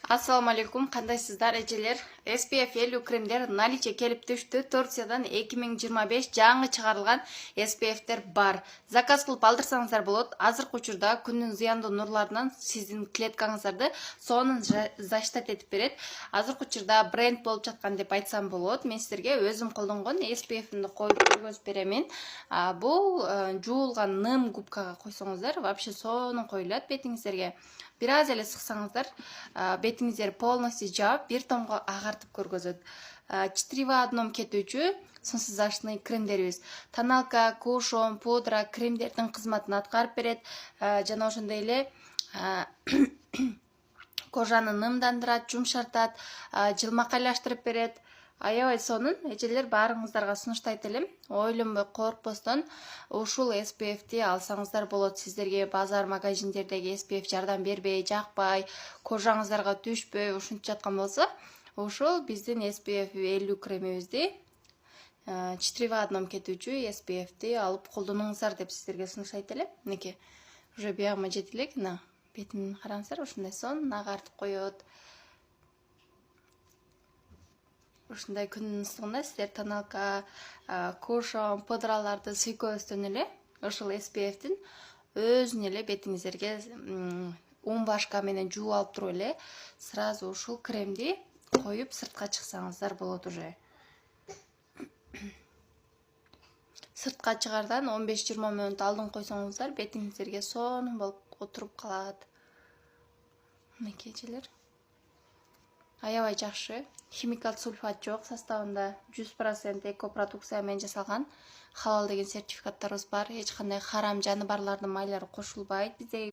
Assalamu алейкум, кандайсыздар эжелер? SPF 50 кремдер наличе келип түштү. Турциядан 2025 жаңы чыгарылган SPF'тер бар. Заказ кылып алдырсаңыздар болот. Азыркы учурда күндүн зыяндуу нурларынан сиздин клеткаңыздарды сонун защитат этип берет. Азыркы учурда бренд болуп жаткан деп айтсам болот. Мен сиздерге өзүм колдонгон SPF-ны коюп көргөзүп беремин. Бул жуулган ным губкага койсоңуздар, вообще сонун коюлат бетиңиздерге. Бир аз эле сыксаңыздар, бетиңиздер полностью жаап, бир томго агартып көргөзөт. 4 в одном кетүүчү сунсуздашный кремдерибиз. Тоналка, кушон, пудра кремдердин кызматын аткарып берет. Жана ошондой эле кожаны нымдандырат, жумшартат, жылмакайлаштырып берет. Аябай сонун, эжелер баарыңыздарга сунуштайт элем. Ойлонбой, коркпостон ушул SPF-ти алсаңыздар болот. Сиздерге базар магазиндердеги SPF жардам бербей, жакпай, кожаңыздарга түшпөй, ушинтип жаткан болсо, ушул биздин SPF 50 кремибизди 4 в одном кетүүчү SPF-ти алып колдонуңуздар деп сиздерге сунуштайт элем. Мынеки уже биягыма жетип элек, бетимин караңыздар, ушундай сонун агартып коет. Ушундай күндүн ысыгында сиздер тоналка, кушон, пудраларды сүйкөбөстөн эле ушул SPF-тин өзүн эле бетиңиздерге башка менен жууп алып туруп эле сразу ушул кремди коюп сыртка чыксаңыздар болот уже. Сыртка чыгардан 15-20 мүнөт алдын койсоңуздар, бетиңиздерге сонун болуп отуруп калат. Мынеки эжелер. Аябай жакшы. Химикал сульфат жок составында, 100% экопродукция менен жасалган. Халал деген сертификаттарыбыз бар. Эч кандай харам жаныбарлардын майлары кошулбайт. Бизде